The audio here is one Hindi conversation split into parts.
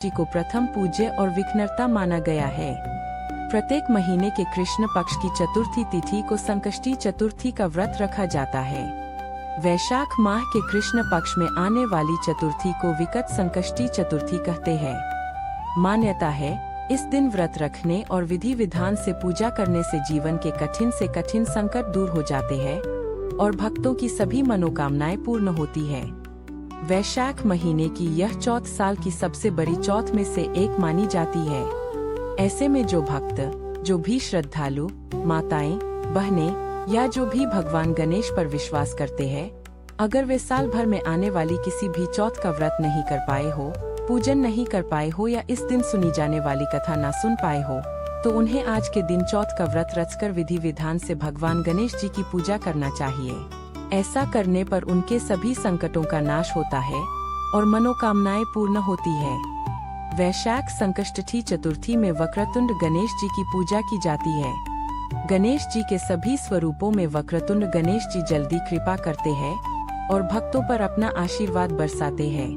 जी को प्रथम पूज्य और विघ्नहर्ता माना गया है। प्रत्येक महीने के कृष्ण पक्ष की चतुर्थी तिथि को संकष्टी चतुर्थी का व्रत रखा जाता है। वैशाख माह के कृष्ण पक्ष में आने वाली चतुर्थी को विकट संकष्टी चतुर्थी कहते हैं। मान्यता है, इस दिन व्रत रखने और विधि विधान से पूजा करने से जीवन के कठिन से कठिन संकट दूर हो जाते हैं और भक्तों की सभी मनोकामनाएं पूर्ण होती है। वैशाख महीने की यह चौथ साल की सबसे बड़ी चौथ में से एक मानी जाती है। ऐसे में जो भक्त, जो भी श्रद्धालु, माताएं, बहनें या जो भी भगवान गणेश पर विश्वास करते हैं, अगर वे साल भर में आने वाली किसी भी चौथ का व्रत नहीं कर पाए हो, पूजन नहीं कर पाए हो या इस दिन सुनी जाने वाली कथा ना सुन पाए हो, तो उन्हें आज के दिन चौथ का व्रत रचकर विधि विधान से भगवान गणेश जी की पूजा करना चाहिए। ऐसा करने पर उनके सभी संकटों का नाश होता है और मनोकामनाएं पूर्ण होती है। वैशाख संकष्टी चतुर्थी में वक्रतुंड गणेश जी की पूजा की जाती है। गणेश जी के सभी स्वरूपों में वक्रतुंड गणेश जी जल्दी कृपा करते हैं और भक्तों पर अपना आशीर्वाद बरसाते हैं।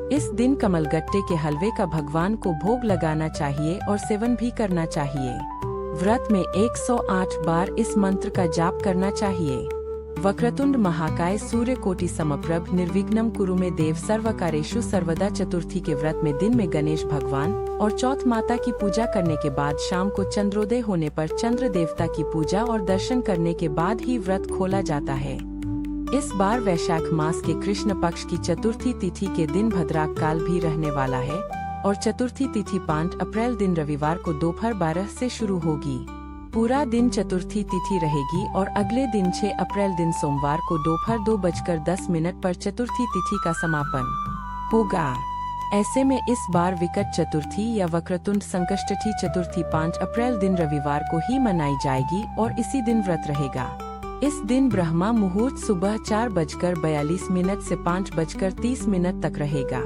इस दिन कमलगट्टे के हलवे का भगवान को भोग लगाना चाहिए और सेवन भी करना चाहिए। व्रत में 108 बार इस मंत्र का जाप करना चाहिए। वक्रतुंड महाकाय सूर्यकोटि समप्रभ निर्विघ्नं कुरु मे देव सर्वकार्येषु सर्वदा चतुर्थी के व्रत में दिन में गणेश भगवान और चौथ माता की पूजा करने के बाद शाम को चंद्रोदय होने पर चंद्र देवता की पूजा और दर्शन करने के बाद ही व्रत खोला जाता है। इस बार वैशाख मास के कृष्ण पक्ष की चतुर्थी तिथि के दिन भद्राक काल भी रहने वाला है और चतुर्थी तिथि 5 अप्रैल दिन रविवार को दोपहर 12 से शुरू होगी। पूरा दिन चतुर्थी तिथि रहेगी और अगले दिन 6 अप्रैल दिन सोमवार को दोपहर 2:10 पर चतुर्थी तिथि का समापन होगा। ऐसे में इस बार विकट चतुर्थी या वक्रतुंड संकष्टी चतुर्थी 5 अप्रैल दिन रविवार को ही मनाई जाएगी और इसी दिन व्रत रहेगा। इस दिन ब्रह्मा मुहूर्त सुबह 4:42 से 5:30 तक रहेगा।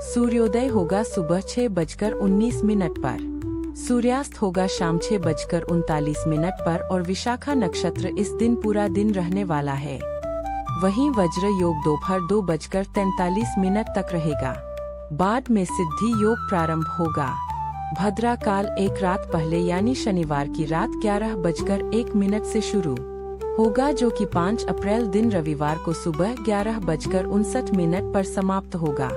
सूर्योदय होगा सुबह 6:19 पर। सूर्यास्त होगा शाम 6:39 पर और विशाखा नक्षत्र इस दिन पूरा दिन रहने वाला है। वहीं वज्र योग दोपहर 2:43 तक रहेगा। बाद में सिद्धि योग प्रारंभ होगा। भद्रा काल एक रात पहले यानी शनिवार की रात 11:01 से शुरू होगा, जो कि 5 अप्रैल दिन रविवार को सुबह 11:59 पर समाप्त होगा।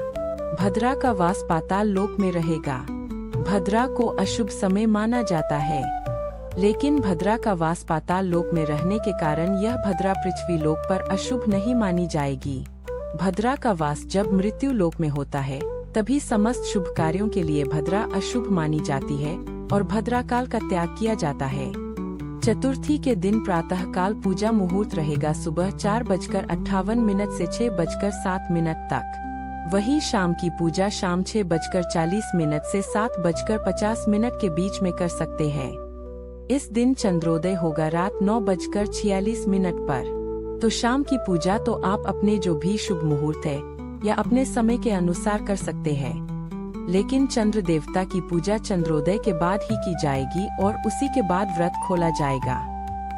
भद्रा का वास पाताल लोक में रहेगा। भद्रा को अशुभ समय माना जाता है, लेकिन भद्रा का वास पाताल लोक में रहने के कारण यह भद्रा पृथ्वी लोक पर अशुभ नहीं मानी जाएगी। भद्रा का वास जब मृत्यु लोक में होता है तभी समस्त शुभ कार्यों के लिए भद्रा अशुभ मानी जाती है और भद्रा काल का त्याग किया जाता है। चतुर्थी के दिन प्रातः काल पूजा मुहूर्त रहेगा सुबह 4:58 से 6:07 तक। वही शाम की पूजा शाम 6:40 से 7:50 के बीच में कर सकते हैं। इस दिन चंद्रोदय होगा रात 9:46 पर। तो शाम की पूजा तो आप अपने जो भी शुभ मुहूर्त है या अपने समय के अनुसार कर सकते हैं, लेकिन चंद्र देवता की पूजा चंद्रोदय के बाद ही की जाएगी और उसी के बाद व्रत खोला जाएगा।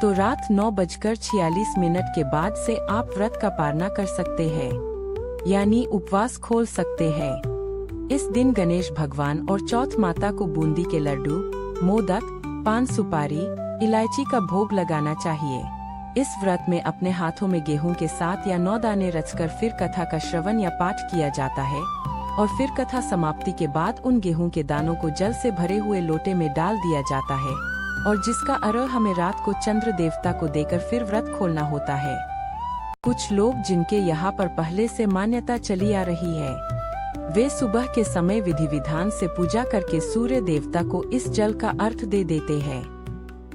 तो रात 9:46 के बाद से आप व्रत का पालना कर सकते हैं, यानी उपवास खोल सकते हैं। इस दिन गणेश भगवान और चौथ माता को बूंदी के लड्डू, मोदक, पान सुपारी, इलायची का भोग लगाना चाहिए। इस व्रत में अपने हाथों में गेहूं के 7 या 9 दाने रचकर फिर कथा का श्रवण या पाठ किया जाता है और फिर कथा समाप्ति के बाद उन गेहूं के दानों को जल से भरे हुए लोटे में डाल दिया जाता है और जिसका अर्घ हमें रात को चंद्र देवता को देकर फिर व्रत खोलना होता है। कुछ लोग जिनके यहाँ पर पहले से मान्यता चली आ रही है, वे सुबह के समय विधि विधान से पूजा करके सूर्य देवता को इस जल का अर्घ दे देते हैं।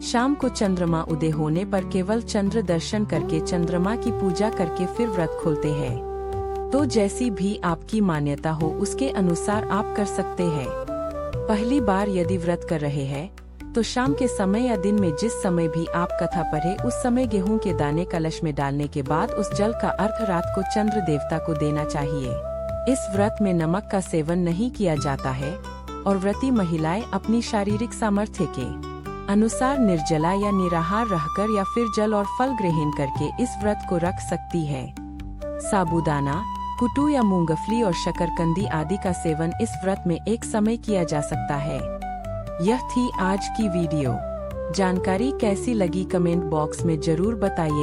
शाम को चंद्रमा उदय होने पर केवल चंद्र दर्शन करके चंद्रमा की पूजा करके फिर व्रत खोलते हैं। तो जैसी भी आपकी मान्यता हो उसके अनुसार आप कर सकते हैं। पहली बार यदि व्रत कर रहे हैं तो शाम के समय या दिन में जिस समय भी आप कथा पढ़े उस समय गेहूं के दाने कलश में डालने के बाद उस जल का अर्घ रात को चंद्र देवता को देना चाहिए। इस व्रत में नमक का सेवन नहीं किया जाता है और व्रती महिलाएं अपनी शारीरिक सामर्थ्य के अनुसार निर्जला या निराहार रहकर या फिर जल और फल ग्रहण करके इस व्रत को रख सकती है। साबूदाना, कुटू या मूंगफली और शकरकंदी आदि का सेवन इस व्रत में एक समय किया जा सकता है। यह थी आज की वीडियो। जानकारी कैसी लगी कमेंट बॉक्स में जरूर बताइए।